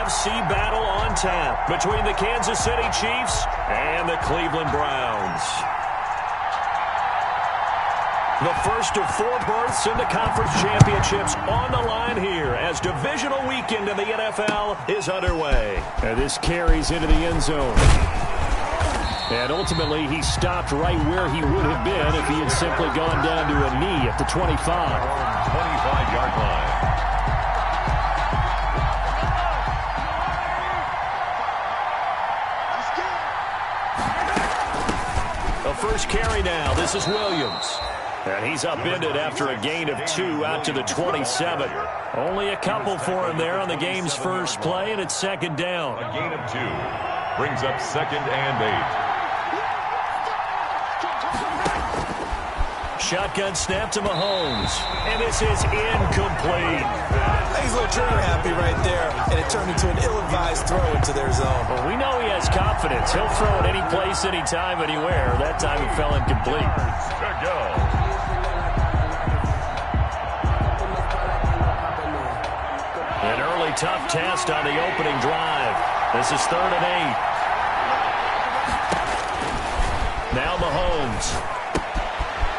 AFC battle on tap between the Kansas City Chiefs and the Cleveland Browns. The first of 4 berths in the conference championships on the line here as divisional weekend in the NFL is underway. And this carries into the end zone. And ultimately, he stopped right where he would have been if he had simply gone down to a knee at the 25. 25-yard line. The first carry now. This is Williams. And he's upended after a gain of 2 out to the 27. Only a couple for him there on the game's first play, and it's second down. A gain of 2 brings up 2nd and 8. Shotgun snap to Mahomes. And this is incomplete. He's a little trigger happy right there, and it turned into an ill-advised throw into their zone. Well, we know he has confidence. He'll throw it any place, anytime, anywhere. That time it fell incomplete. Good go. An early tough test on the opening drive. This is 3rd and 8. Now Mahomes.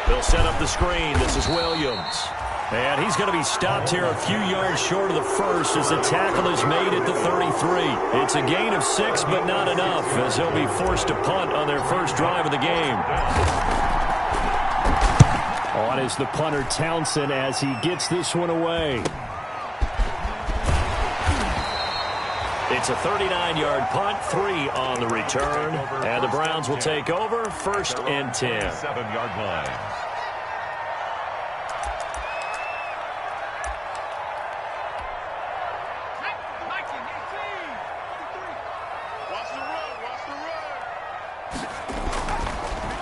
They'll set up the screen. This is Williams. And he's going to be stopped here a few yards short of the first as the tackle is made at the 33. It's a gain of 6, but not enough as they'll be forced to punt on their first drive of the game. On is the punter Townsend as he gets this one away. It's a 39-yard punt, 3 on the return. And the Browns will take over 1st and 10. 7-yard line.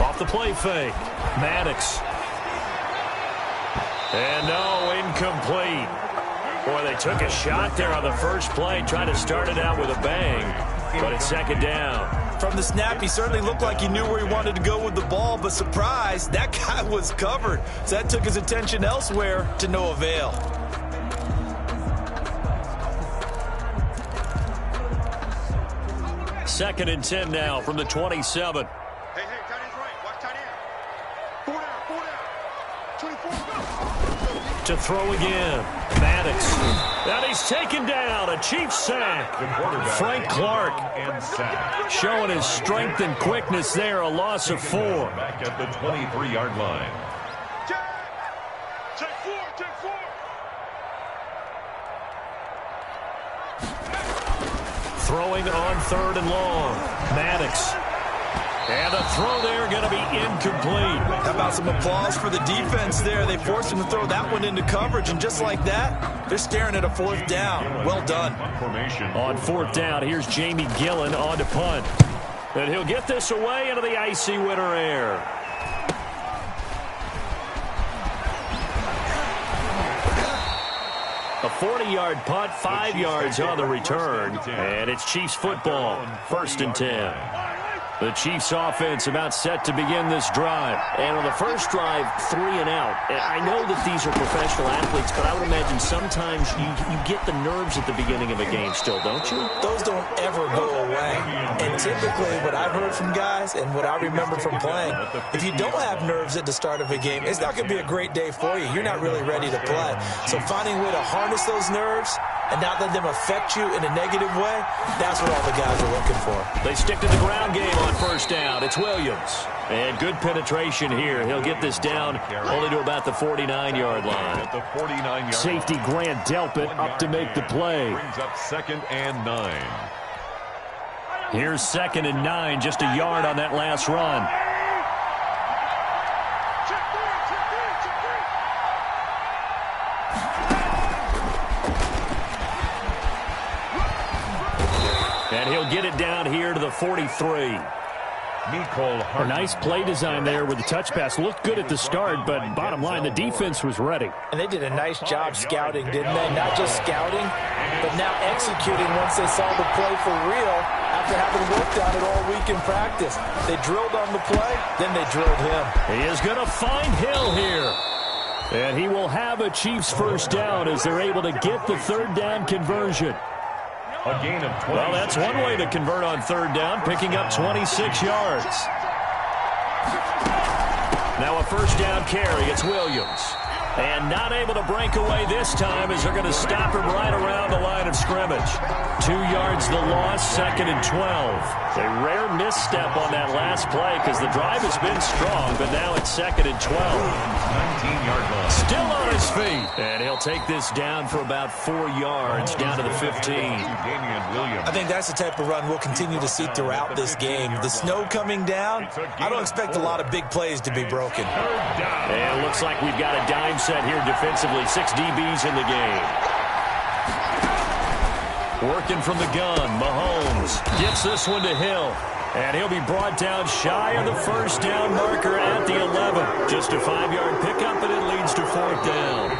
Off the play fake. Maddox. And no, incomplete. Boy, they took a shot there on the first play, trying to start it out with a bang, but it's second down. From the snap, he certainly looked like he knew where he wanted to go with the ball, but surprise, that guy was covered. So that took his attention elsewhere to no avail. Second and 10 now from the 27. Hey, tight end's right. Watch tight end. 4 down. 24. To throw again. Maddox. And he's taken down. A Chiefs sack. Frank Clark showing his strength and quickness there. A loss of 4. Back at the 23-yard line. Take 4. Throwing on 3rd and long. Maddox. And a throw there going to be incomplete. How about some applause for the defense there? They forced him to throw that one into coverage, and just like that, they're staring at a 4th down. Well done. On 4th down, here's Jamie Gillen on to punt. And he'll get this away into the icy winter air. A 40-yard punt, 5 yards on the return. And it's Chiefs football, 1st and 10. The Chiefs offense about set to begin this drive. And on the first drive, 3 and out. And I know that these are professional athletes, but I would imagine sometimes you get the nerves at the beginning of a game still, don't you? Those don't ever go away. And typically what I've heard from guys and what I remember from playing, if you don't have nerves at the start of a game, it's not going to be a great day for you. You're not really ready to play. So finding a way to harness those nerves and not let them affect you in a negative way, that's what all the guys are looking for. They stick to the ground game on first down. It's Williams. And good penetration here. He'll get this down only to about the 49-yard line. At the 49-yard Safety Grant Delpit up to make the play. Brings up 2nd and 9. Here's 2nd and 9, just a yard on that last run. And he'll get it down here to the 43. A nice play design there with the touch pass. Looked good at the start, but bottom line, the defense was ready. And they did a nice job scouting, didn't they? Not just scouting, but now executing once they saw the play for real after having worked on it all week in practice. They drilled on the play, then they drilled him. He is going to find Hill here. And he will have a Chiefs first down as they're able to get the 3rd down conversion. A gain of 20. Well, that's one way to convert on third down, picking up 26 yards. Now a first down carry. It's Williams. And not able to break away this time as they're going to stop him right around the line of scrimmage. 2 yards the loss, 2nd and 12. A rare misstep on that last play because the drive has been strong, but now it's 2nd and 12. 19-yard line. Still on his feet. And he'll take this down for about 4 yards, down to the 15. I think that's the type of run we'll continue to see throughout this game. The snow coming down, I don't expect a lot of big plays to be broken. And it looks like we've got a dime set here defensively. 6 DBs in the game. Working from the gun, Mahomes gets this one to Hill. And he'll be brought down shy of the first down marker at the 11. Just a 5-yard pickup, and it leads to 4th down.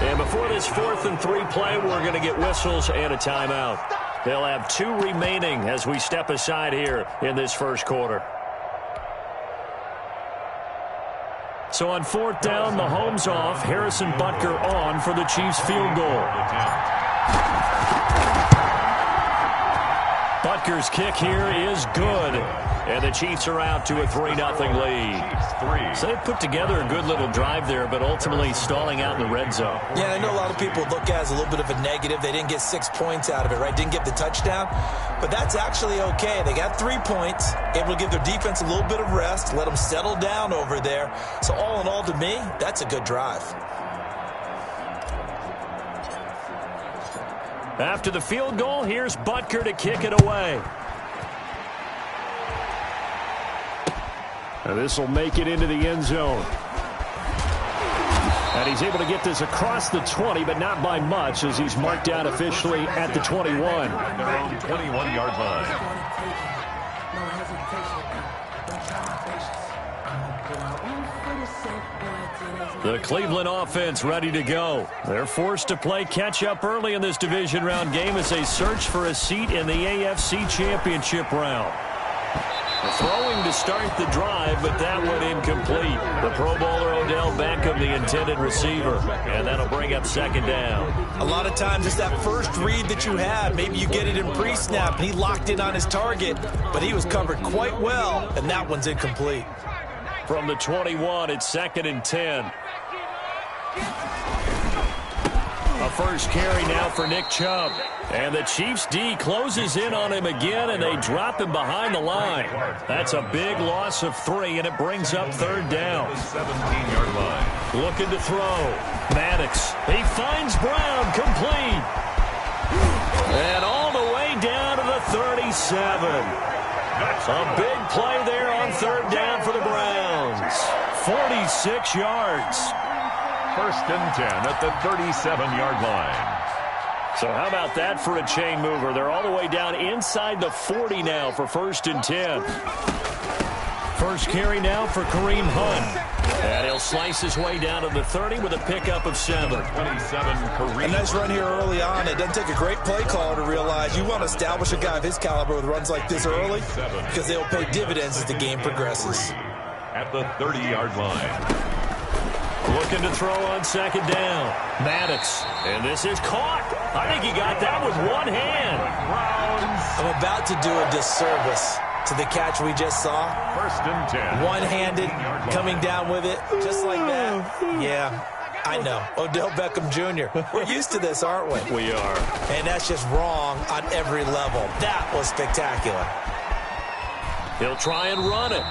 And before this 4th and 3 play, we're going to get whistles and a timeout. They'll have 2 remaining as we step aside here in this first quarter. So on 4th down, Mahomes off, Harrison Butker on for the Chiefs field goal. Butker's kick here is good. And the Chiefs are out to a 3-0 lead. So they put together a good little drive there, but ultimately stalling out in the red zone. Yeah, I know a lot of people look at it as a little bit of a negative. They didn't get 6 points out of it, right? Didn't get the touchdown. But that's actually okay. They got 3 points, able to give their defense a little bit of rest, let them settle down over there. So all in all, to me, that's a good drive. After the field goal, here's Butker to kick it away. And this will make it into the end zone. And he's able to get this across the 20, but not by much, as he's marked down officially at the 21. On their own 21-yard line. The Cleveland offense ready to go. They're forced to play catch-up early in this division round game as they search for a seat in the AFC Championship round. Throwing to start the drive, but that one incomplete. The Pro Bowler Odell Beckham, the intended receiver, and that'll bring up 2nd down. A lot of times it's that first read that you have. Maybe you get it in pre-snap, and he locked in on his target, but he was covered quite well, and that one's incomplete. From the 21, it's 2nd and 10. A first carry now for Nick Chubb. And the Chiefs D closes in on him again, and they drop him behind the line. That's a big loss of 3, and it brings up 3rd down. 17-yard line. Looking to throw. Maddox. He finds Brown, complete. And all the way down to the 37. A big play there on 3rd down for the Browns. 46 yards. 1st and 10 at the 37-yard line. So how about that for a chain mover? They're all the way down inside the 40 now for 1st and 10. First carry now for Kareem Hunt. And he'll slice his way down to the 30 with a pickup of 7. 27, Kareem. A nice run here early on. It doesn't take a great play caller to realize you want to establish a guy of his caliber with runs like this early because they'll pay dividends as the game progresses. At the 30-yard line. Looking to throw on 2nd down. Maddox. And this is caught. I think he got that with one hand. I'm about to do a disservice to the catch we just saw. 1st and 10. One-handed, coming down with it, just like that. Yeah, I know. Odell Beckham Jr. We're used to this, aren't we? We are. And that's just wrong on every level. That was spectacular. He'll try and run it.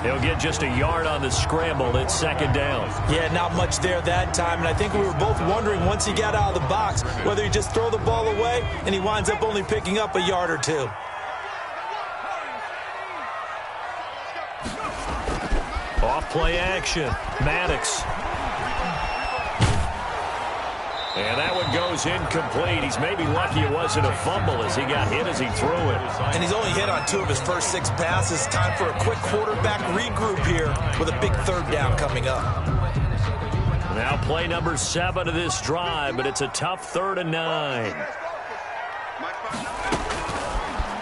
He'll get just a yard on the scramble. It's 2nd down. Yeah, not much there that time. And I think we were both wondering once he got out of the box whether he just throw the ball away and he winds up only picking up a yard or 2. Off play action. Maddox. And that one goes incomplete. He's maybe lucky it wasn't a fumble as he got hit as he threw it. And he's only hit on 2 of his first 6 passes. Time for a quick quarterback regroup here with a big 3rd down coming up. Now play number 7 of this drive, but it's a tough 3rd and 9.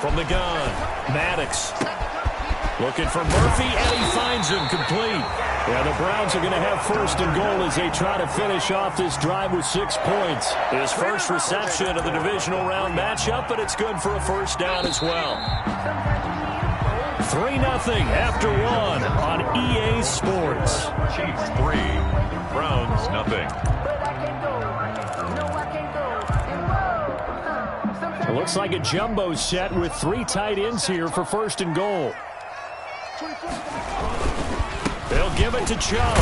From the gun, Maddox. Looking for Murphy, and he finds him complete. Yeah, the Browns are going to have first and goal as they try to finish off this drive with 6 points. His first reception of the divisional round matchup, but it's good for a first down as well. 3-0 after 1 on EA Sports. Chiefs 3, Browns nothing. It looks like a jumbo set with 3 tight ends here for first and goal. They'll give it to Chubb.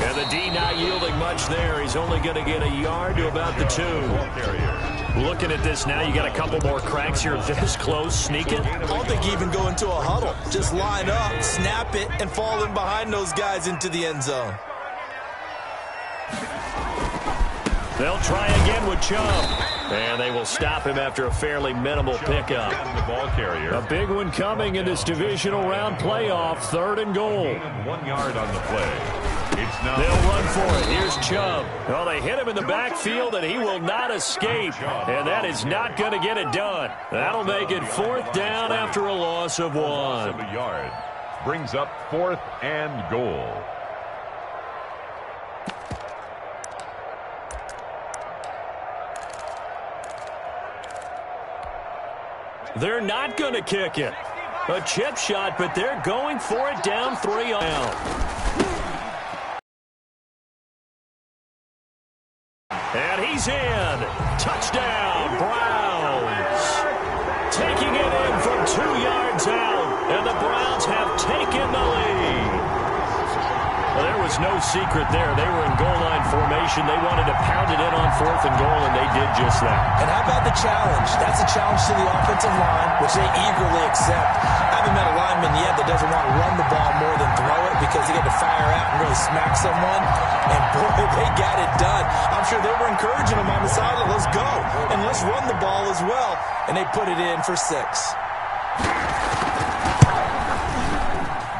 And the D not yielding much there. He's only going to get a yard to about the 2. Looking at this now, you got a couple more cracks here this close. Sneak it. I don't think you even go into a huddle. Just line up, snap it, and fall in behind those guys into the end zone. They'll try again with Chubb. And they will stop him after a fairly minimal pickup. The ball carrier. A big one coming in this divisional round playoff, 3rd and goal. 1 yard on the play. It's now. They'll run for it. Here's Chubb. Well, they hit him in the backfield, and he will not escape. And that is not going to get it done. That'll make it 4th down after a loss of 1. A yard. Brings up 4th and goal. They're not going to kick it. A chip shot, but they're going for it down 3 now. And he's in. Touchdown, Browns. Taking it in from 2 yards out, and the Browns have taken the lead. Well, there was no secret there. They were in goal line formation. They wanted to pound it in on 4th and goal, and they did just that. And how about the challenge? That's a challenge to the offensive line, which they eagerly accept. I haven't met a lineman yet that doesn't want to run the ball more than throw it because he had to fire out and really smack someone. And, boy, they got it done. I'm sure they were encouraging him on the sideline. Let's go, and let's run the ball as well. And they put it in for 6.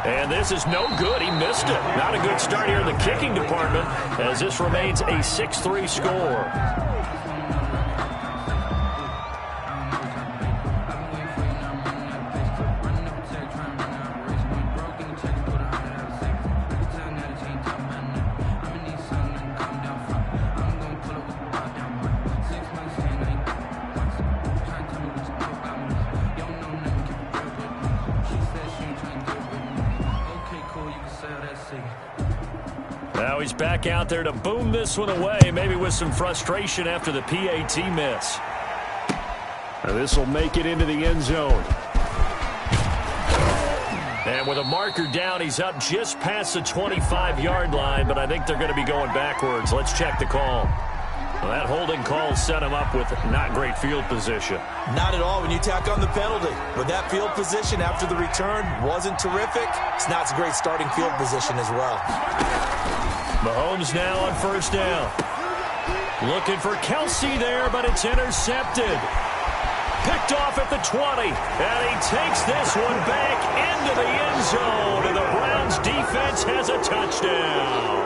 And this is no good. He missed it. Not a good start here in the kicking department as this remains a 6-3 score. Now he's back out there to boom this one away, maybe with some frustration after the PAT miss. Now this will make it into the end zone. And with a marker down, he's up just past the 25-yard line, but I think they're going to be going backwards. Let's check the call. Well, that holding call set him up with not great field position. Not at all when you tack on the penalty. With that field position after the return wasn't terrific, it's not a great starting field position as well. Mahomes now on 1st down. Looking for Kelsey there, but it's intercepted. Picked off at the 20, and he takes this one back into the end zone, and the Browns defense has a touchdown.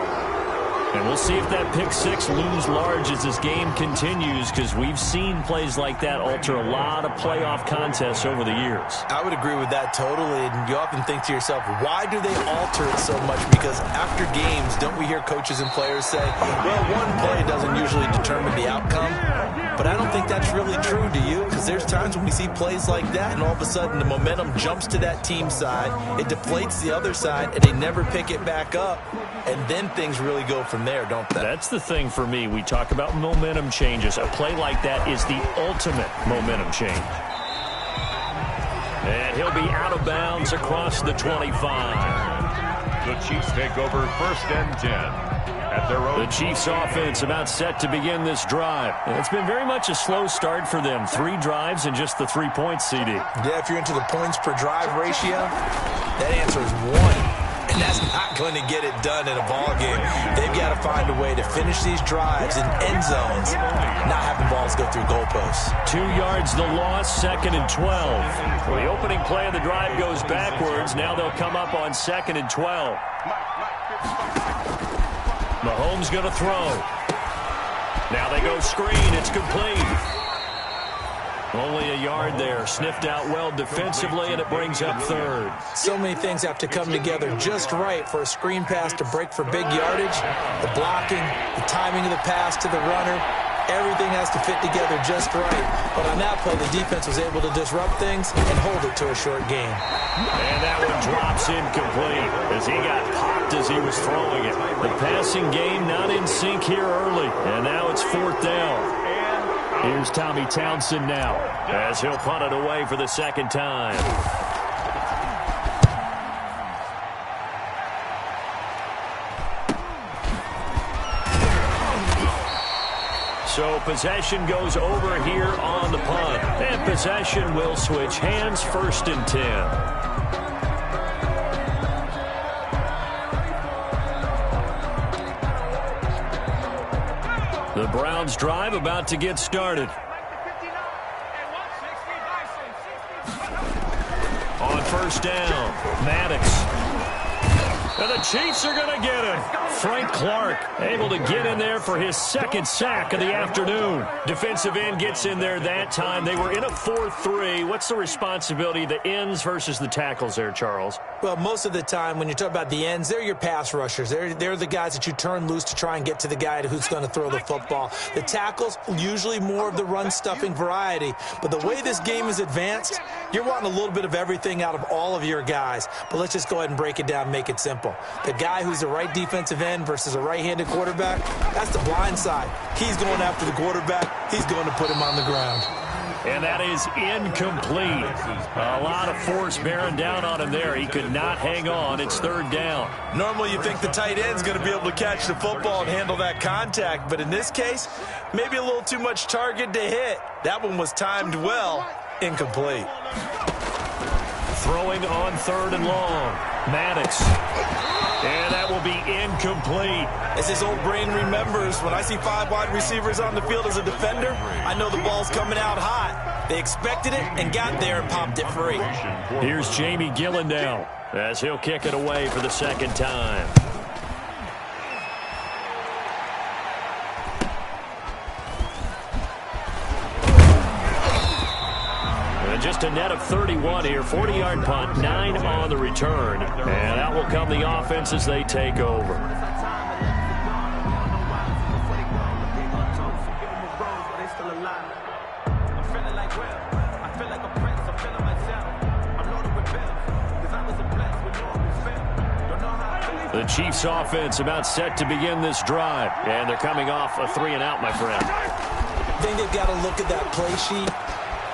And we'll see if that pick 6 looms large as this game continues, because we've seen plays like that alter a lot of playoff contests over the years. I would agree with that totally, and you often think to yourself, why do they alter it so much? Because after games, don't we hear coaches and players say, well, one play doesn't usually determine the outcome? But I don't think that's really true, do you? Because there's times when we see plays like that, and all of a sudden the momentum jumps to that team side, it deflates the other side, and they never pick it back up, and then things really go from there, don't they? That's the thing for me. We talk about momentum changes. A play like that is the ultimate momentum change. And he'll be out of bounds across the 25. The Chiefs take over 1st and 10. At their own. The Chiefs offense about set to begin this drive. It's been very much a slow start for them. 3 drives and just the 3 points, CD. Yeah, if you're into the points per drive ratio, that answer is 1. And that's not going to get it done in a ball game. They've got to find a way to finish these drives in end zones, not having balls go through goalposts. 2 yards the loss, 2nd and 12. Well, the opening play of the drive goes backwards. Now they'll come up on 2nd and 12. Mahomes going to throw. Now they go screen. It's complete. Only a yard there. Sniffed out well defensively, and it brings up third. So many things have to come together just right for a screen pass to break for big yardage. The blocking, the timing of the pass to the runner, everything has to fit together just right. But on that play, the defense was able to disrupt things and hold it to a short gain. And that one drops incomplete as he got popped as he was throwing it. The passing game not in sync here early, and now it's fourth down. Here's Tommy Townsend now as he'll punt it away for the second time. So possession goes over here on the punt. And possession will switch hands, 1st and 10. The Browns drive about to get started. On 1st down, Maddox. And the Chiefs are going to get him. Frank Clark able to get in there for his second sack of the afternoon. Defensive end gets in there that time. They were in a 4-3. What's the responsibility of the ends versus the tackles there, Charles? Well, most of the time when you talk about the ends, they're your pass rushers. They're the guys that you turn loose to try and get to the guy who's going to throw the football. The tackles, usually more of the run-stuffing variety. But the way this game is advanced, you're wanting a little bit of everything out of all of your guys. But let's just go ahead and break it down and make it simple. The guy who's the right defensive end versus a right-handed quarterback, that's the blind side. He's going after the quarterback. He's going to put him on the ground. And that is incomplete. A lot of force bearing down on him there. He could not hang on. It's 3rd down. Normally you think the tight end's going to be able to catch the football and handle that contact, but in this case, maybe a little too much target to hit. That one was timed well. Incomplete. Throwing on 3rd and long. Maddox. And that will be incomplete. As his old brain remembers, when I see 5 wide receivers on the field as a defender, I know the ball's coming out hot. They expected it and got there and popped it free. Here's Jamie Gillen now as he'll kick it away for the second time. Just a net of 31 here, 40-yard punt, 9 on the return. And out will come the offense as they take over. The Chiefs offense about set to begin this drive. And they're coming off a 3-and-out, my friend. I think they've got to look at that play sheet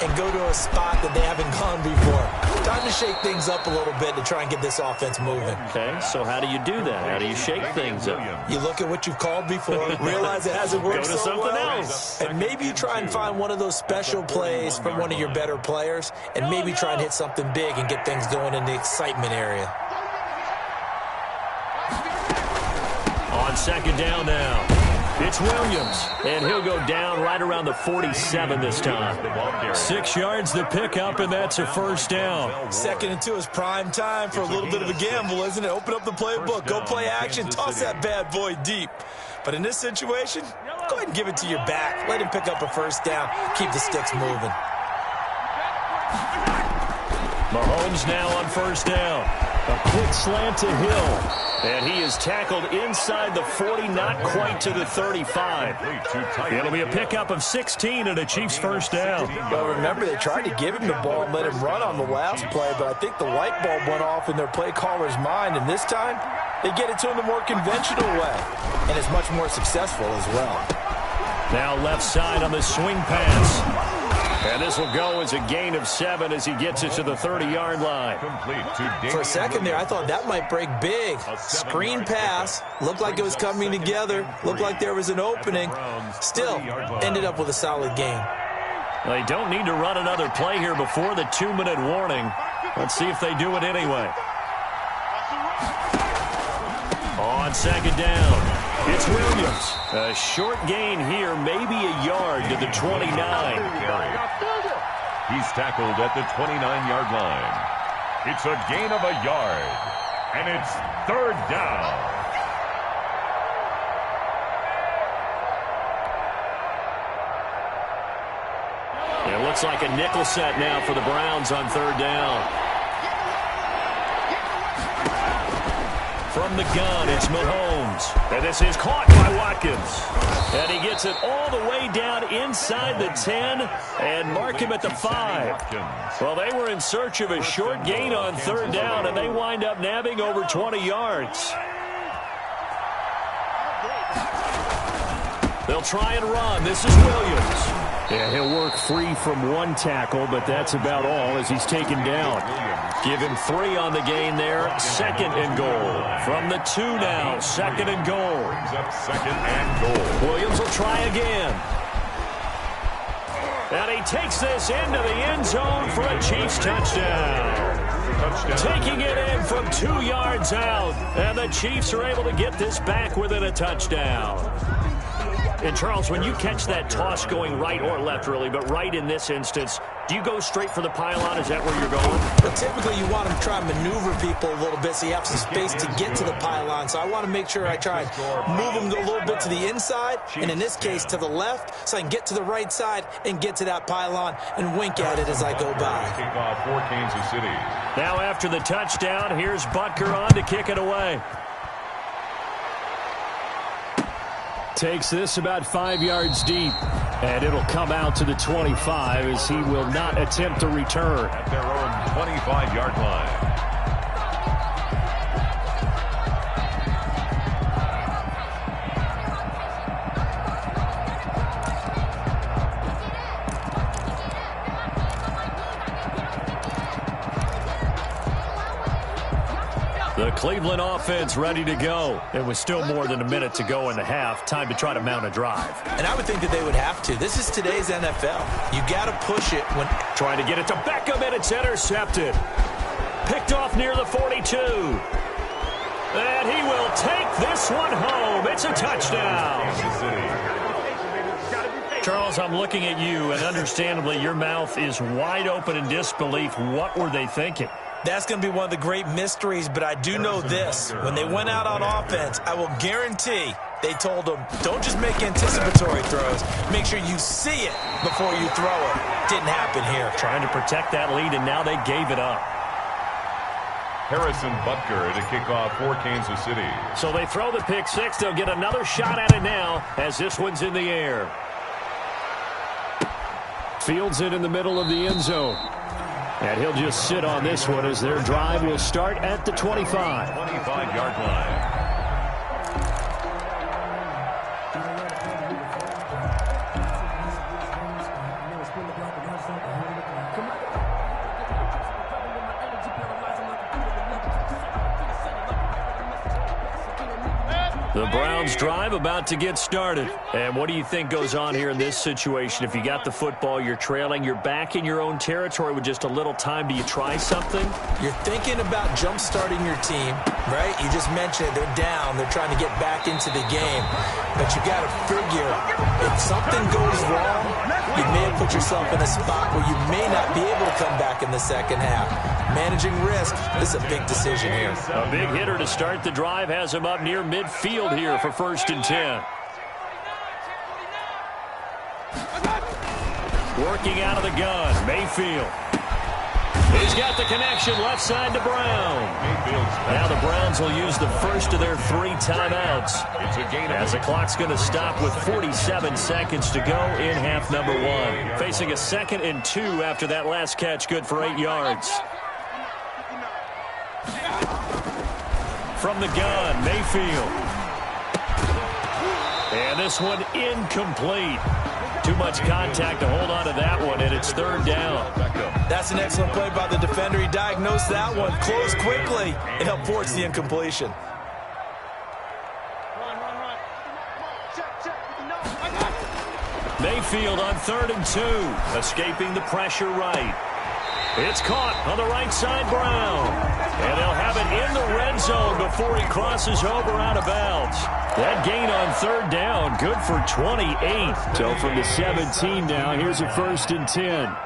and go to a spot that they haven't gone before. Time to shake things up a little bit to try and get this offense moving. Okay, so how do you do that? How do you shake things up? You look at what you've called before, realize it hasn't worked go to so something well, else. and maybe you try and find one of those special plays from one of your better players, and maybe try and hit something big and get things going in the excitement area. On 2nd down now. It's Williams, and he'll go down right around the 47 this time. 6 yards to pick up, and that's a 1st down. 2nd and 2 is prime time for a little bit of a gamble, isn't it? Open up the playbook, go play action, toss that bad boy deep. But in this situation, go ahead and give it to your back. Let him pick up a 1st down. Keep the sticks moving. Mahomes now on 1st down. A quick slant to Hill. And he is tackled inside the 40, not quite to the 35. It'll be a pickup of 16 and a Chiefs 1st down. Well, remember, they tried to give him the ball and let him run on the last play, but I think the light bulb went off in their play caller's mind, and this time they get it to him the more conventional way, and it's much more successful as well. Now left side on the swing pass. And this will go as a gain of 7 as he gets it to the 30-yard line. For a second there, I thought that might break big. Screen pass. Looked like it was coming together. Looked like there was an opening. Still, ended up with a solid game. They don't need to run another play here before the 2-minute warning. Let's see if they do it anyway. On 2nd down. It's Williams. A short gain here, maybe a yard to the 29. He's tackled at the 29-yard line. It's a gain of a yard, and it's 3rd down. It Looks like a nickel set now for the Browns on third down. From the gun, it's Mahomes. And this is caught by Watkins. And he gets it all the way down inside the 10 and mark him at the 5. Well, they were in search of a short gain on third down, and they wind up nabbing over 20 yards. They'll try and run. This is Williams. Yeah, he'll work free from one tackle, but that's about all as he's taken down. Give him 3 on the gain there. 2nd and goal. From the 2 now. 2nd and goal. Brings up 2nd and goal. Williams will try again. And he takes this into the end zone for a Chiefs touchdown. Taking it in from 2 yards out. And the Chiefs are able to get this back within a touchdown. And, Charles, when you catch that toss going right or left, really, but right in this instance, do you go straight for the pylon? Is that where you're going? But typically you want to try and maneuver people a little bit so you have some space to get to the pylon. So I want to make sure I try and move them a little bit to the inside, and in this case to the left, so I can get to the right side and get to that pylon and wink at it as I go by. Kickoff for Kansas City. Now after the touchdown, here's Butker on to kick it away. Takes this about 5 yards deep, and it'll come out to the 25 as he will not attempt to return. At their own 25-yard line. The Cleveland offense ready to go. It was still more than a minute to go in the half. Time to try to mount a drive. And I would think that they would have to. This is today's NFL. You got to push it when... Trying to get it to Beckham, and it's intercepted. Picked off near the 42. And he will take this one home. It's a touchdown. Charles, I'm looking at you, and understandably, your mouth is wide open in disbelief. What were they thinking? That's going to be one of the great mysteries, but I do know this. When they went out on offense, I will guarantee they told them, don't just make anticipatory throws. Make sure you see it before you throw it. Didn't happen here. Trying to protect that lead, and now they gave it up. Harrison Butker to kick off for Kansas City. So they throw the pick six. They'll get another shot at it now as this one's in the air. Fields it in the middle of the end zone. And he'll just sit on this one as their drive will start at the 25. 25-yard line. The Browns drive about to get started. And what do you think goes on here in this situation? If you got the football, you're trailing, you're back in your own territory with just a little time. Do you try something? You're thinking about jump-starting your team, right? You just mentioned it. They're down. They're trying to get back into the game. But you got to figure, if something goes wrong, you may have put yourself in a spot where you may not be able to come back in the second half. Managing risk, this is a big decision here. A big hitter to start the drive has him up near midfield here for 1st and 10. Working out of the gun, Mayfield. He's got the connection left side to Brown. Now the Browns will use the first of their 3 timeouts. As the clock's going to stop with 47 seconds to go in half number 1. Facing a 2nd and 2 after that last catch, good for 8 yards. From the gun, Mayfield. And this one incomplete. Too much contact to hold on to that one, and it's 3rd down. That's an excellent play by the defender. He diagnosed that one, closed quickly, and helped force the incompletion. Mayfield on 3rd and 2, escaping the pressure right. It's caught on the right side, Brown. And they'll have it in the red zone before he crosses over out of bounds. That gain on 3rd down, good for 28. So from the 17 now, here's a 1st and 10.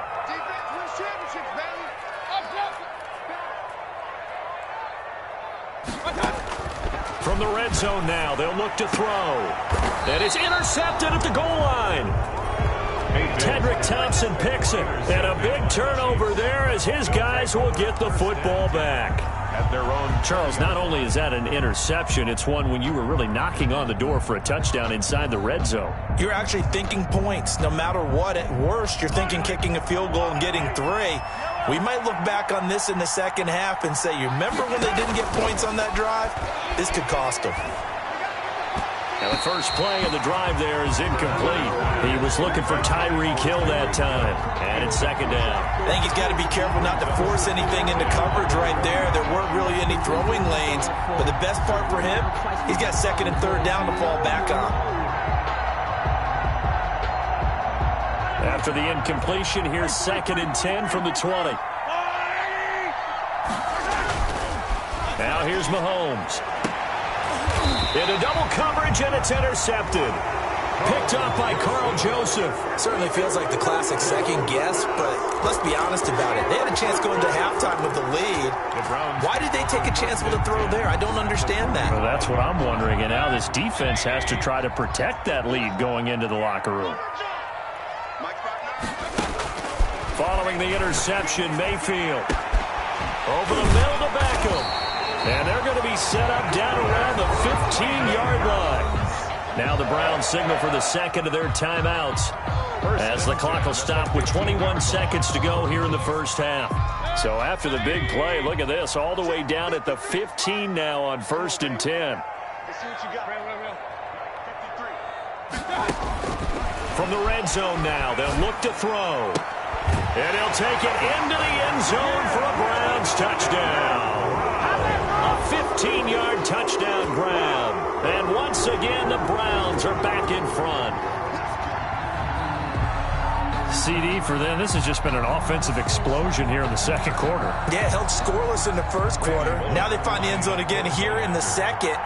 From the red zone now, they'll look to throw. And it's intercepted at the goal line. Tedrick Thompson picks it. And a big turnover there as his guys will get the football back. At their own. Charles, not only is that an interception, it's one when you were really knocking on the door for a touchdown inside the red zone. You're actually thinking points. No matter what, at worst, you're thinking kicking a field goal and getting 3. We might look back on this in the second half and say, you remember when they didn't get points on that drive? This could cost them. And the first play of the drive there is incomplete. He was looking for Tyreek Hill that time. And it's second down. I think he's got to be careful not to force anything into coverage right there. There weren't really any throwing lanes. But the best part for him, he's got second and third down to fall back on. After the incompletion, here's second and 10 from the 20. Now here's Mahomes. Into double coverage, and it's intercepted. Picked up by Carl Joseph. Certainly feels like the classic second guess, but let's be honest about it. They had a chance going to halftime with the lead. Why did they take a chance with a throw there? I don't understand that. Well, that's what I'm wondering, and now this defense has to try to protect that lead going into the locker room. Following the interception, Mayfield. Over the middle to Beckham. And they're going to be set up down around the 15-yard line. Now the Browns signal for the second of their timeouts as the clock will stop with 21 seconds to go here in the first half. So after the big play, look at this, all the way down at the 15 now on 1st and 10. From the red zone now, they'll look to throw. And he'll take it into the end zone for a Browns touchdown. A 15-yard touchdown grab. And once again, the Browns are back in front. CD for them, this has just been an offensive explosion here in the second quarter. Yeah, held scoreless in the first quarter. Now they find the end zone again here in the second.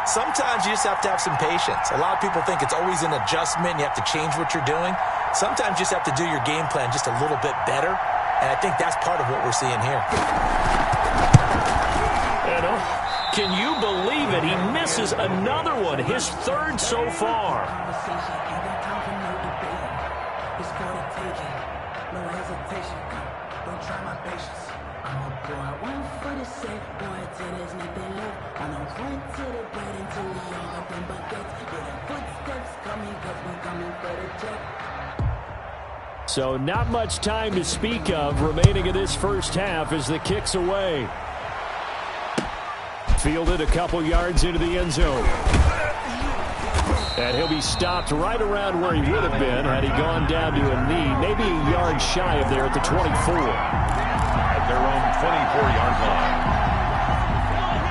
Sometimes you just have to have some patience. A lot of people think it's always an adjustment. You have to change what you're doing. Sometimes you just have to do your game plan just a little bit better. And I think that's part of what we're seeing here. Can you believe it? He misses another one, his third so far. So not much time to speak of remaining in this first half as the kick's away. Fielded a couple yards into the end zone. And he'll be stopped right around where he would have been had he gone down to a knee, maybe a yard shy of there at the 24. At their own 24-yard line.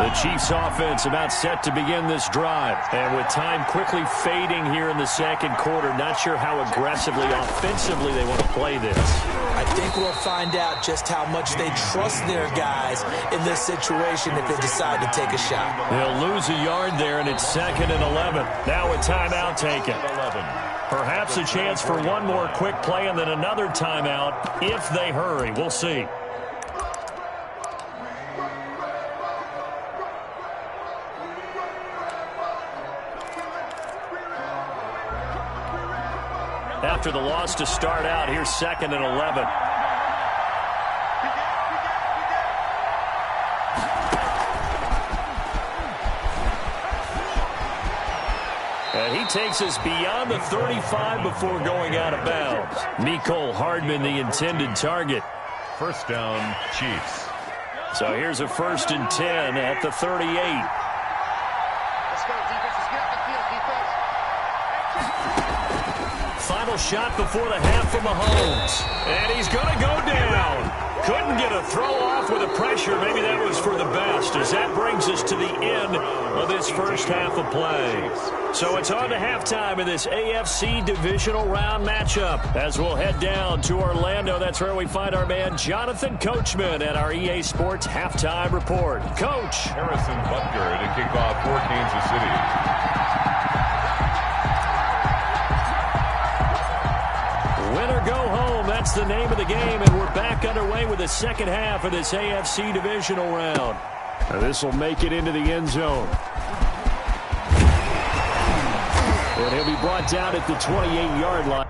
The Chiefs offense about set to begin this drive. And with time quickly fading here in the second quarter, not sure how aggressively, offensively they want to play this. I think we'll find out just how much they trust their guys in this situation if they decide to take a shot. They'll lose a yard there, and it's 2nd and 11. Now a timeout taken. Perhaps a chance for one more quick play and then another timeout if they hurry. We'll see. After the loss to start out, here's 2nd and 11. And he takes us beyond the 35 before going out of bounds. Mecole Hardman, the intended target. First down, Chiefs. So here's a 1st and 10 at the 38. Let's go, defense. Let's get up the field, defense. Final shot before the half from Mahomes. And he's going to go down. Couldn't get a throw off with the pressure. Maybe that was for the best, as that brings us to the end of this first half of play. So it's on to halftime in this AFC divisional round matchup. As we'll head down to Orlando, that's where we find our man Jonathan Coachman at our EA Sports Halftime Report. Coach. Harrison Butker to kick off for Kansas City. Win or go home, that's the name of the game, and we're back underway with the second half of this AFC divisional round. Now this will make it into the end zone. And he'll be brought down at the 28-yard line.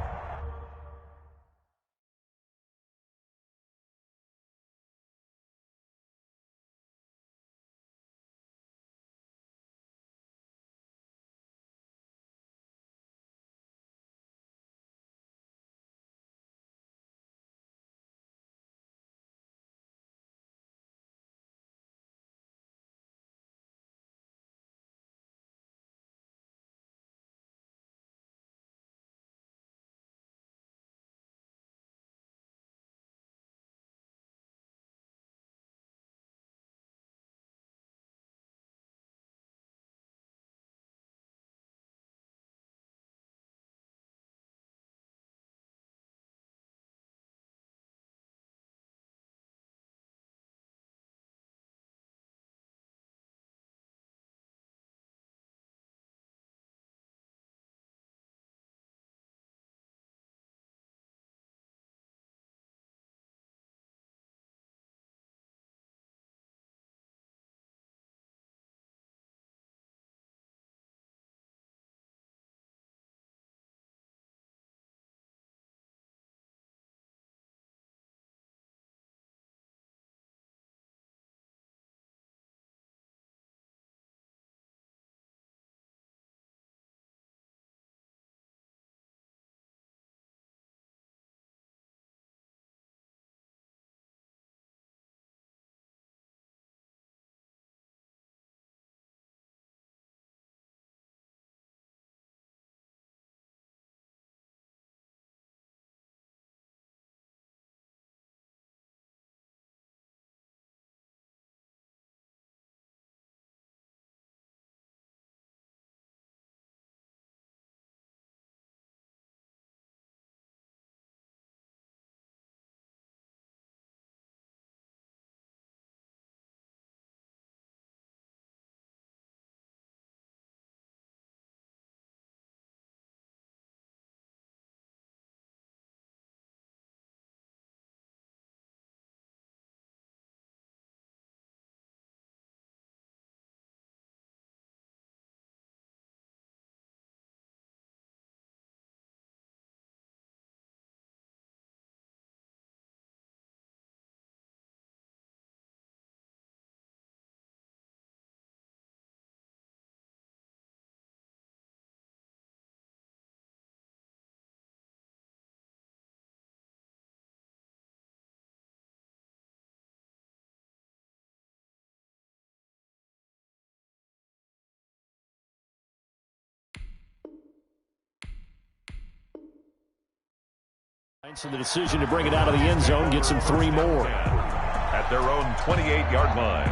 So the decision to bring it out of the end zone gets him 3 more. At their own 28-yard line.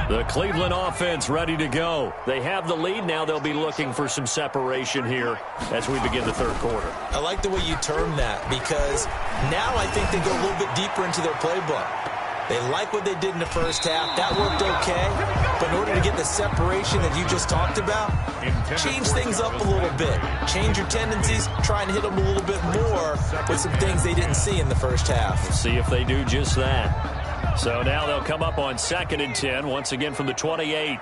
The Cleveland offense ready to go. They have the lead. Now they'll be looking for some separation here as we begin the third quarter. I like the way you term that, because now I think they go a little bit deeper into their playbook. They like what they did in the first half. That worked okay. But in order to get the separation that you just talked about, change things up a little bit. Change your tendencies. Try and hit them a little bit more with some things they didn't see in the first half. We'll see if they do just that. So now they'll come up on 2nd and 10, once again from the 28.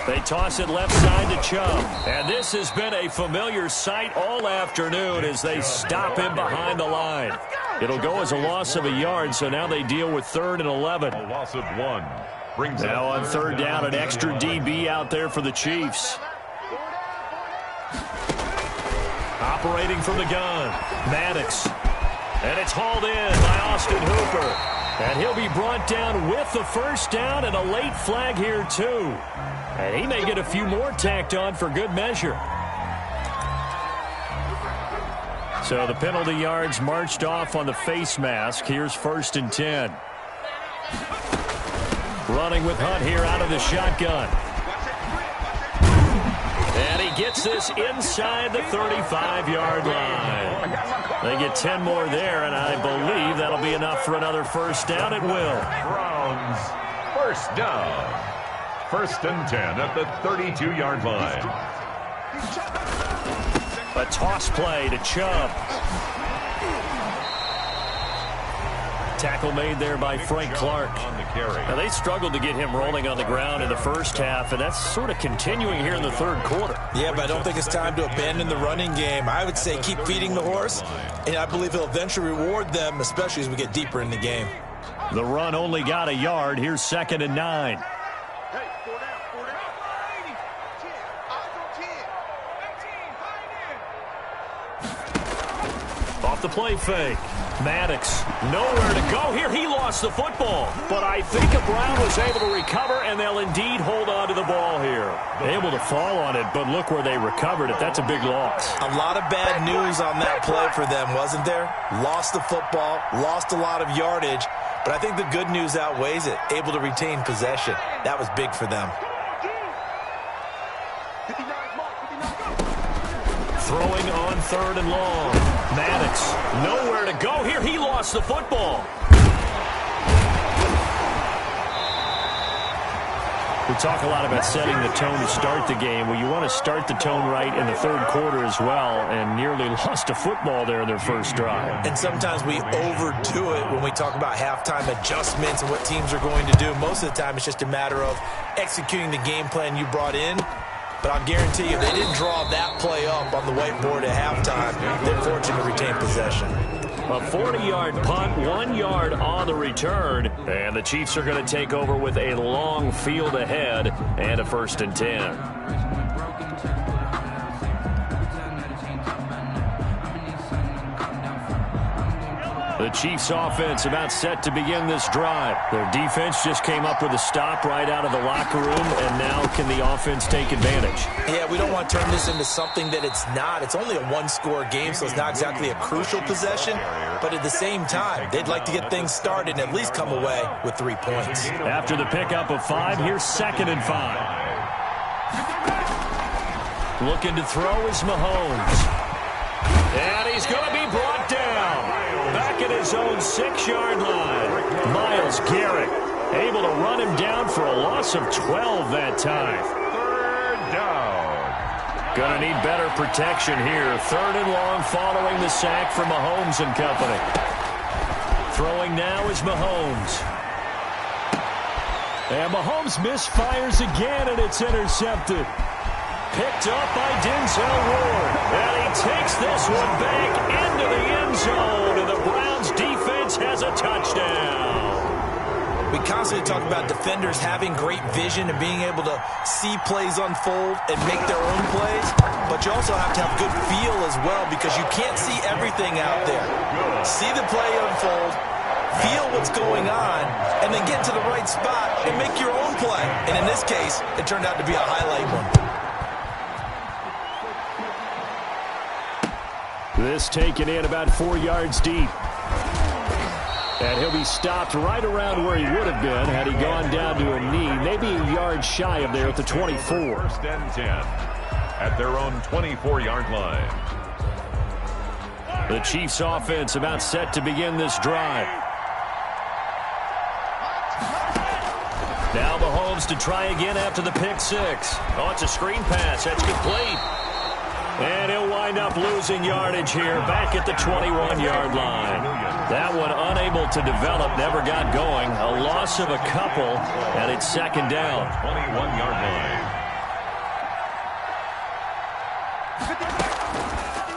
They toss it left side to Chubb. And this has been a familiar sight all afternoon as they stop him behind the line. It'll go as a loss of a yard, so now they deal with 3rd and 11. A loss of 1. Brings now on 3rd down, an extra DB out there for the Chiefs. Operating from the gun, Maddox. And it's hauled in by Austin Hooper. And he'll be brought down with the first down and a late flag here, too. And he may get a few more tacked on for good measure. So the penalty yards marched off on the face mask. Here's 1st and 10. Running with Hunt here out of the shotgun. And he gets this inside the 35-yard line. They get 10 more there, and I believe that'll be enough for another first down. It will. Browns, first down. 1st and 10 at the 32-yard line. A toss play to Chubb. Tackle made there by Frank Clark. Now, they struggled to get him rolling on the ground in the first half, and that's sort of continuing here in the third quarter. Yeah, but I don't think it's time to abandon the running game. I would say keep feeding the horse, and I believe he'll eventually reward them, especially as we get deeper in the game. The run only got a yard. Here's 2nd and 9. Off the play fake. Maddox, nowhere to go here. He lost the football, but I think Brown was able to recover, and they'll indeed hold on to the ball here. Able to fall on it, but look where they recovered it. That's a big loss. A lot of bad news on that play for them, wasn't there? Lost the football, lost a lot of yardage, but I think the good news outweighs it. Able to retain possession. That was big for them. Throwing on 3rd and long. Maddox, nowhere to go here. He lost the football. We talk a lot about setting the tone to start the game. Well, you want to start the tone right in the third quarter as well, and nearly lost a football there in their first drive. And sometimes we overdo it when we talk about halftime adjustments and what teams are going to do. Most of the time, it's just a matter of executing the game plan you brought in. But I'll guarantee you, they didn't draw that play up on the whiteboard at halftime. They're fortunate to retain possession. A 40-yard punt, 1 yard on the return. And the Chiefs are going to take over with a long field ahead and a 1st and 10. The Chiefs offense about set to begin this drive. Their defense just came up with a stop right out of the locker room, and now can the offense take advantage? Yeah, we don't want to turn this into something that it's not. It's only a one-score game, so it's not exactly a crucial possession. But at the same time, they'd like to get things started and at least come away with 3 points. After the pickup of 5, here's 2nd and 5. Looking to throw is Mahomes. And he's going to be brought down. Back at his own 6-yard line. Myles Garrett able to run him down for a loss of 12 that time. 3rd down. Gonna need better protection here. 3rd and long following the sack from Mahomes and company. Throwing now is Mahomes. And Mahomes misfires again, and it's intercepted. Picked up by Denzel Ward. And he takes this one back into the end zone. And the Browns defense has a touchdown. We constantly talk about defenders having great vision and being able to see plays unfold and make their own plays. But you also have to have good feel as well, because you can't see everything out there. See the play unfold, feel what's going on, and then get to the right spot and make your own play. And in this case, it turned out to be a highlight one. This taken in about 4 yards deep. And he'll be stopped right around where he would have been had he gone down to a knee, maybe a yard shy of there at the 24. First and 10 at their own 24-yard line. The Chiefs offense about set to begin this drive. Now Mahomes to try again after the pick six. Oh, it's a screen pass. That's complete. And he'll wind up losing yardage here back at the 21-yard line. That one unable to develop, never got going. A loss of a couple, and it's second down. 21-yard line.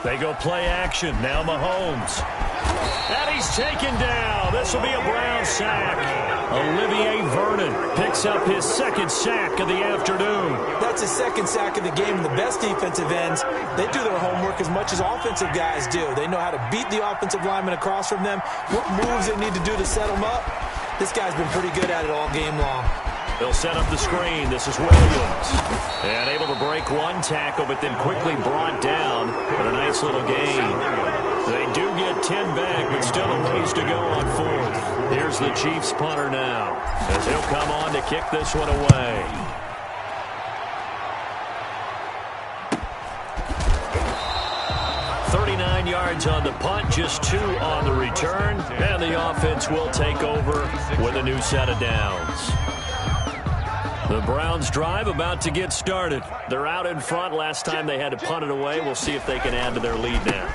They go play action. Now Mahomes. And he's taken down. This will be a Brown sack. Olivier Vernon picks up his second sack of the afternoon. That's his second sack of the game. And the best defensive ends, they do their homework as much as offensive guys do. They know how to beat the offensive lineman across from them, what moves they need to do to set them up. This guy's been pretty good at it all game long. They'll set up the screen. This is Williams. And able to break one tackle, but then quickly brought down. But a nice little gain. They do get 10 back, but still a ways to go on fourth. Here's the Chiefs punter now, as he'll come on to kick this one away. Yards on the punt, just 2 on the return, and the offense will take over with a new set of downs. The Browns drive about to get started. They're out in front. Last time they had to punt it away. We'll see if they can add to their lead now.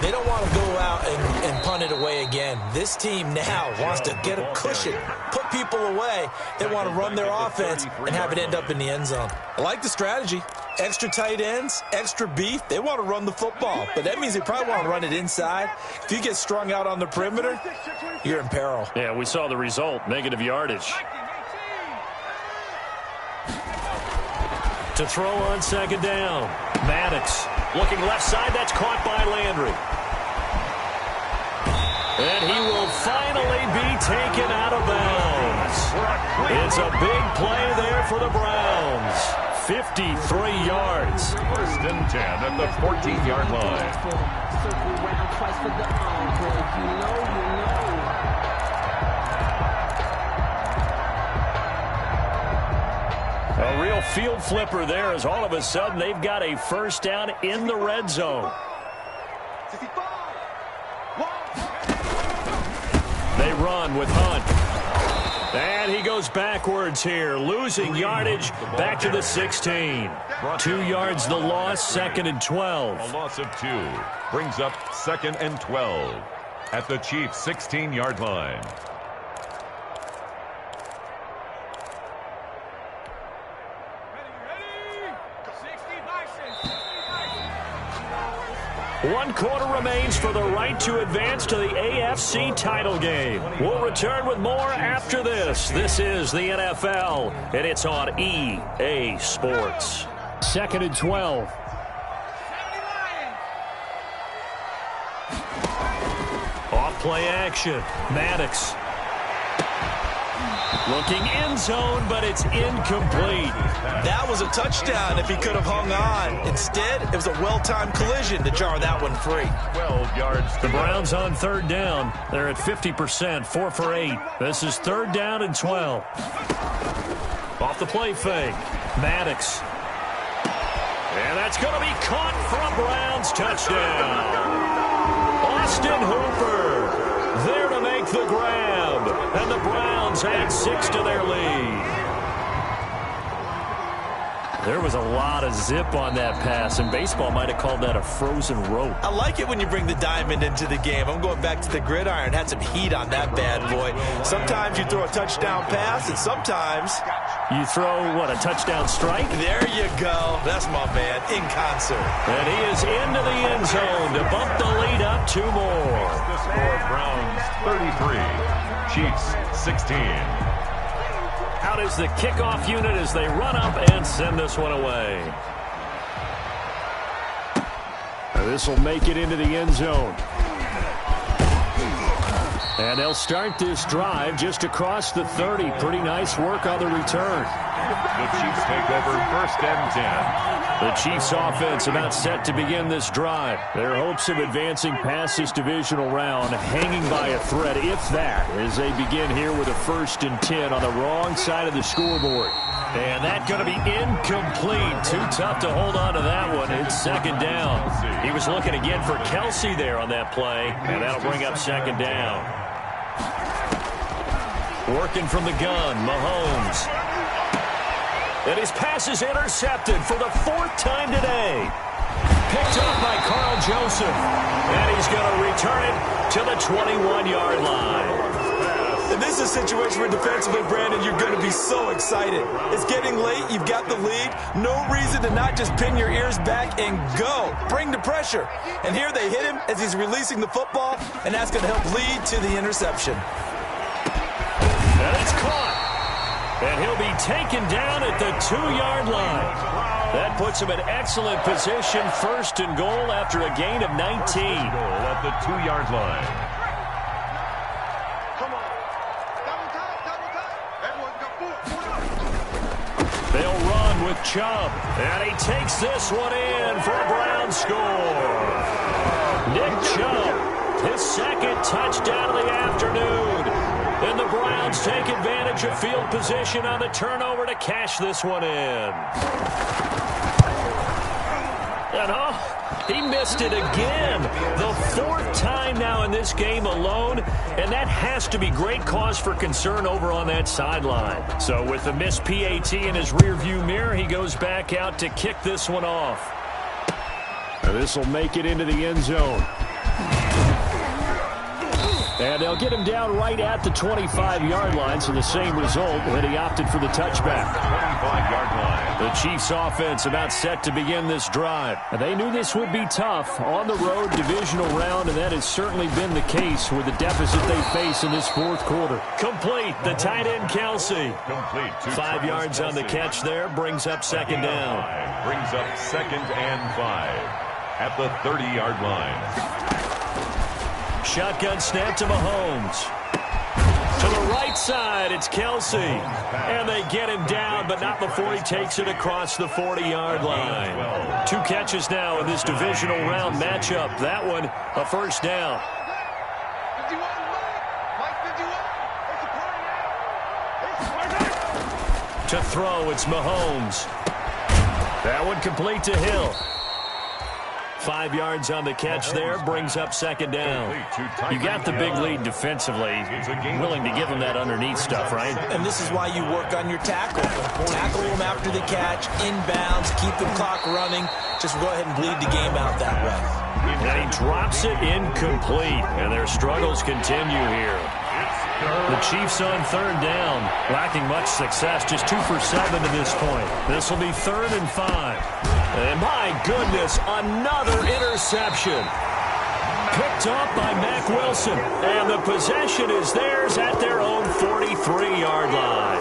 They don't want to go out and punt it away again. This team now wants to get a cushion, put people away. They want to run their offense and have it end up in the end zone. I like the strategy. Extra tight ends, extra beef. They want to run the football, but that means they probably want to run it inside. If you get strung out on the perimeter, you're in peril. Yeah, we saw the result, negative yardage. To throw on second down, Maddox looking left side. That's caught by Landry. And he will finally be taken out of bounds. It's a big play there for the Browns. 53 yards. First and 10 at the 14-yard line. A real field flipper there, as all of a sudden they've got a first down in the red zone. They run with Hunt. And he goes backwards here, losing yardage back to the 16. 2 yards the loss, second and 12. A loss of 2 brings up second and 12 at the Chiefs' 16-yard line. One quarter remains for the right to advance to the AFC title game. We'll return with more after this. This is the NFL, and it's on EA Sports. Second and 12. Off play action. Maddox. Looking end zone, but it's incomplete. That was a touchdown if he could have hung on. Instead, it was a well-timed collision to jar that one free. 12 yards. The Browns on third down. They're at 50%, 4 for 8. This is third down and 12. Off the play fake. Maddox. And that's going to be caught for a Browns touchdown. Austin Hooper there to make the grab. And the Browns add 6 to their lead. There was a lot of zip on that pass, and baseball might have called that a frozen rope. I like it when you bring the diamond into the game. I'm going back to the gridiron. Had some heat on that bad boy. Sometimes you throw a touchdown pass, and sometimes you throw, what, a touchdown strike? There you go. That's my man, in concert. And he is into the end zone to bump the lead up 2 more. The score, Browns 33, Chiefs 16. Out is the kickoff unit as they run up and send this one away. This will make it into the end zone. And they'll start this drive just across the 30. Pretty nice work on the return. The Chiefs take over 1st and 10. The Chiefs offense about set to begin this drive. Their hopes of advancing past this divisional round hanging by a thread, if that, as they begin here with a 1st and 10 on the wrong side of the scoreboard. And that's going to be incomplete. Too tough to hold on to that one. It's 2nd down. He was looking again for Kelsey there on that play, and that'll bring up 2nd down. Working from the gun, Mahomes. And his pass is intercepted for the 4th time today. Picked up by Carl Joseph. And he's going to return it to the 21-yard line. And this is a situation where defensively, Brandon, you're going to be so excited. It's getting late. You've got the lead. No reason to not just pin your ears back and go. Bring the pressure. And here they hit him as he's releasing the football, and that's going to help lead to the interception. And it's caught. And he'll be taken down at the 2-yard line. That puts him in excellent position. 1st and goal after a gain of 19. 1st and goal at the 2-yard line. They'll run with Chubb. And he takes this one in for a Brown score. Nick Chubb, his 2nd touchdown of the afternoon. And the Browns take advantage of field position on the turnover to cash this one in. And he missed it again. The 4th time now in this game alone. And that has to be great cause for concern over on that sideline. So with the missed PAT in his rearview mirror, he goes back out to kick this one off. This will make it into the end zone. And they'll get him down right at the 25-yard line, so the same result, and he opted for the touchback. 25-yard line. The Chiefs offense about set to begin this drive. And they knew this would be tough on the road divisional round, and that has certainly been the case with the deficit they face in this 4th quarter. Complete, the tight end Kelsey. Complete. 5 yards on the catch there, brings up 2nd down. Brings up 2nd and 5 at the 30-yard line. Shotgun snap to Mahomes. To the right side, it's Kelsey. And they get him down, but not before he takes it across the 40-yard line. 2 catches now in this divisional round matchup. That one, a 1st down. To throw, it's Mahomes. That one complete to Hill. 5 yards on the catch there, brings up 2nd down. You got the big lead defensively. Willing to give them that underneath stuff, right? And this is why you work on your tackle. Tackle them after the catch, inbounds, keep the clock running. Just go ahead and bleed the game out that way. And he drops it incomplete, and their struggles continue here. The Chiefs on 3rd down, lacking much success, just 2 for 7 to this point. This will be 3rd and 5. And my goodness, another interception. Picked up by Mack Wilson. And the possession is theirs at their own 43-yard line.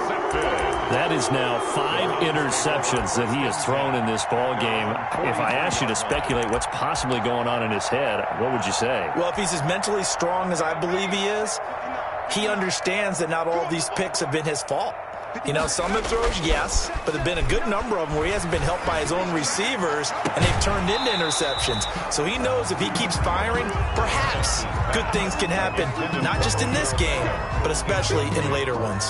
That is now 5 interceptions that he has thrown in this ball game. If I asked you to speculate what's possibly going on in his head, what would you say? Well, if he's as mentally strong as I believe he is, he understands that not all of these picks have been his fault. You know, some of the throws, yes, but there have been a good number of them where he hasn't been helped by his own receivers, and they've turned into interceptions. So he knows if he keeps firing, perhaps good things can happen, not just in this game, but especially in later ones.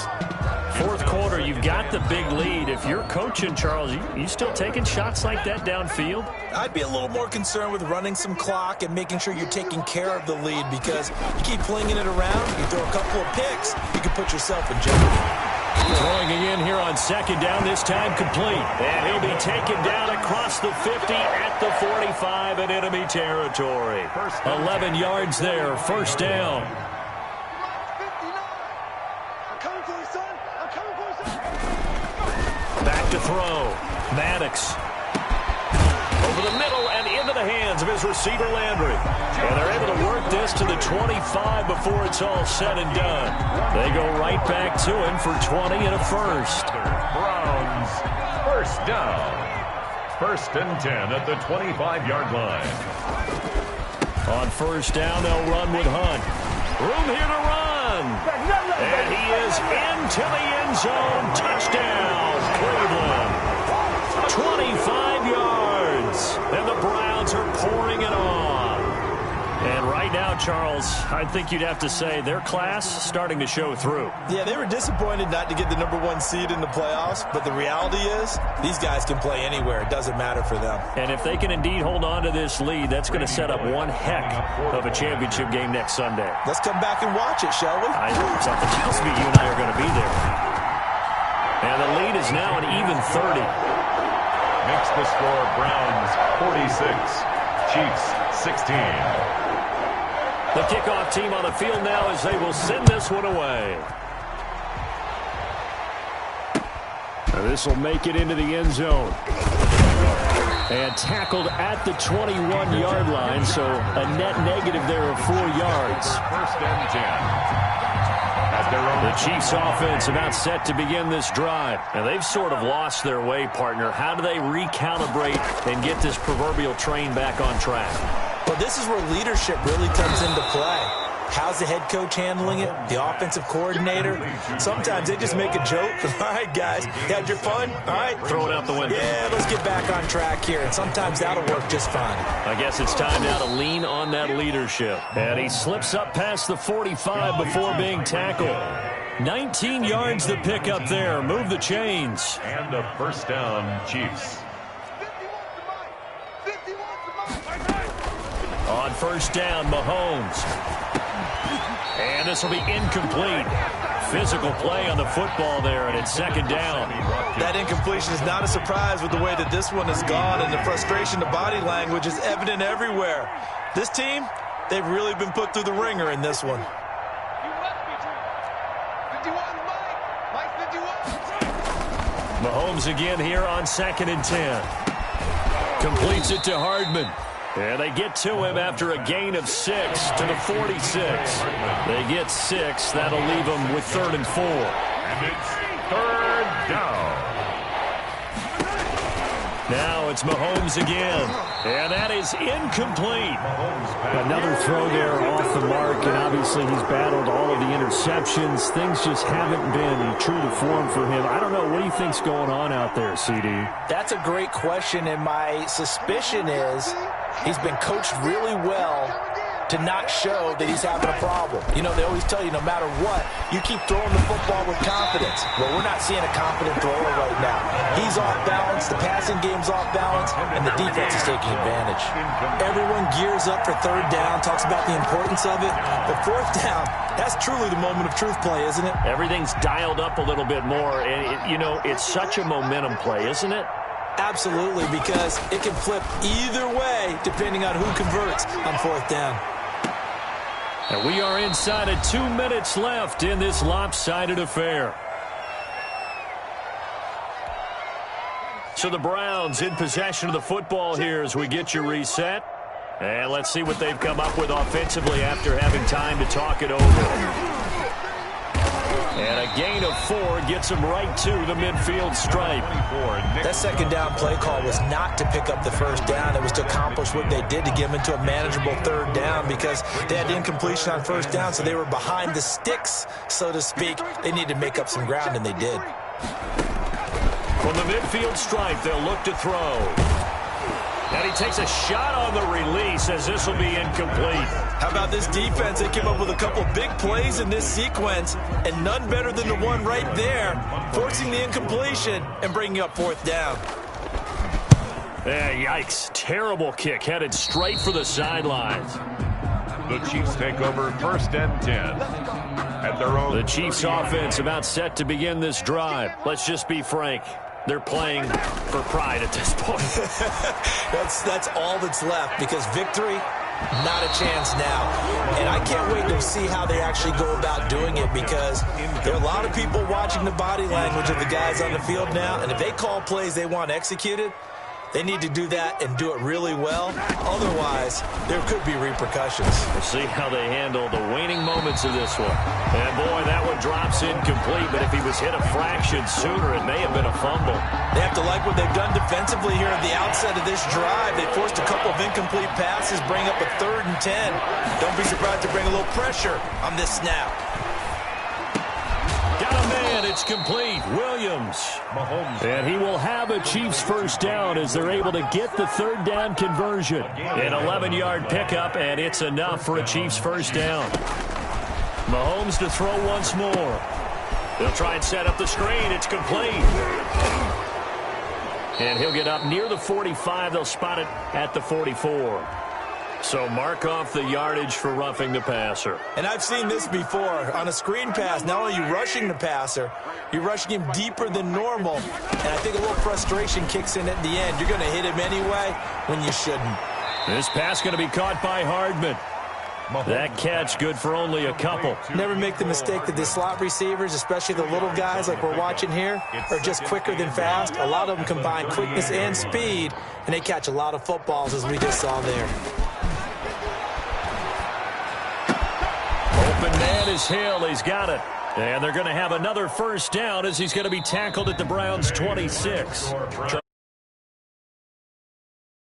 4th quarter, you've got the big lead. If you're coaching, Charles, you still taking shots like that downfield? I'd be a little more concerned with running some clock and making sure you're taking care of the lead, because you keep flinging it around, you throw a couple of picks, you can put yourself in jeopardy. Throwing again here on 2nd down, this time complete. And he'll be taken down across the 50 at the 45 in enemy territory. 11 yards there, 1st down. Back to throw. Maddox. Over the middle and into the hands of his receiver Landry. And they're able to work this to the 25 before it's all said and done. They go right back to him for 20 and a 1st. Browns, 1st down. 1st and 10 at the 25-yard line. On 1st down, they'll run with Hunt. Room here to run. And he is into the end zone. Touchdown, Cleveland. 25 yards. And the Browns are pouring it on. And right now, Charles, I think you'd have to say their class starting to show through. Yeah, they were disappointed not to get the #1 seed in the playoffs, but the reality is these guys can play anywhere. It doesn't matter for them. And if they can indeed hold on to this lead, that's going to set up one heck of a championship game next Sunday. Let's come back and watch it, shall we? Something tells me you and I are going to be there. And the lead is now an even 30. Makes the score Browns 46, Chiefs 16. The kickoff team on the field now as they will send this one away. This will make it into the end zone. And tackled at the 21-yard line, so a net negative there of 4 yards. First and 10. At their own. The Chiefs offense about set to begin this drive. And they've sort of lost their way, partner. How do they recalibrate and get this proverbial train back on track? Well, this is where leadership really comes into play. How's the head coach handling it? The offensive coordinator? Sometimes they just make a joke. All right, guys, you had your fun? All right. Throw it out the window. Yeah, let's get back on track here. And sometimes that'll work just fine. I guess it's time now to lean on that leadership. And he slips up past the 45 before being tackled. 19 yards to pick up there. Move the chains. And a first down, Chiefs. On first down, Mahomes. And this will be incomplete. Physical play on the football there, and it's second down. That incompletion is not a surprise with the way that this one has gone, and the frustration, the body language is evident everywhere. This team, they've really been put through the ringer in this one. Mahomes again here on 2nd and 10. Completes it to Hardman. And they get to him after a gain of 6 to the 46. They get 6. That'll leave them with 3rd and 4. And it's 3rd down. Now it's Mahomes again. And that is incomplete. Another throw there off the mark, and obviously he's battled all of the interceptions. Things just haven't been true to form for him. I don't know. What do you think's going on out there, CD? That's a great question, and my suspicion is he's been coached really well to not show that he's having a problem. You know, they always tell you no matter what, you keep throwing the football with confidence. Well, we're not seeing a confident thrower right now. He's off balance, the passing game's off balance, and the defense is taking advantage. Everyone gears up for 3rd down, talks about the importance of it, but 4th down, that's truly the moment of truth play, isn't it? Everything's dialed up a little bit more, and, you know, it's such a momentum play, isn't it? Absolutely, because it can flip either way depending on who converts on 4th down. And we are inside of 2 minutes left in this lopsided affair. So the Browns in possession of the football here as we get you reset. And let's see what they've come up with offensively after having time to talk it over. And a gain of 4 gets them right to the midfield stripe. That 2nd down play call was not to pick up the 1st down. It was to accomplish what they did to get them into a manageable 3rd down because they had incompletion on 1st down, so they were behind the sticks, so to speak. They needed to make up some ground, and they did. From the midfield stripe, they'll look to throw. And he takes a shot on the release as this will be incomplete. How about this defense? They came up with a couple big plays in this sequence, and none better than the one right there, forcing the incompletion and bringing up 4th down. Yikes. Terrible kick headed straight for the sidelines. The Chiefs take over 1st and 10. At their own. The Chiefs offense about set to begin this drive. Let's just be frank. They're playing for pride at this point. That's all that's left because victory, not a chance now. And I can't wait to see how they actually go about doing it because there are a lot of people watching the body language of the guys on the field now, and if they call plays they want executed, They need to do that and do it really well. Otherwise, there could be repercussions. We'll see how they handle the waning moments of this one. And, boy, that one drops incomplete, but if he was hit a fraction sooner, it may have been a fumble. They have to like what they've done defensively here at the outset of this drive. They forced a couple of incomplete passes, bring up a 3rd and 10. Don't be surprised to bring a little pressure on this snap. Got a man. It's complete. Williams. And he will have a Chiefs first down as they're able to get the 3rd down conversion. An 11-yard pickup, and it's enough for a Chiefs first down. Mahomes to throw once more. They'll try and set up the screen. It's complete. And he'll get up near the 45. They'll spot it at the 44. So mark off the yardage for roughing the passer. And I've seen this before. On a screen pass, not only are you rushing the passer, you're rushing him deeper than normal. And I think a little frustration kicks in at the end. You're going to hit him anyway when you shouldn't. This pass going to be caught by Hardman. That catch good for only a couple. Never make the mistake that the slot receivers, especially the little guys like we're watching here, are just quicker than fast. A lot of them combine quickness and speed, and they catch a lot of footballs, as we just saw there. Open man is Hill. He's got it. And they're going to have another first down as he's going to be tackled at the Browns' 26.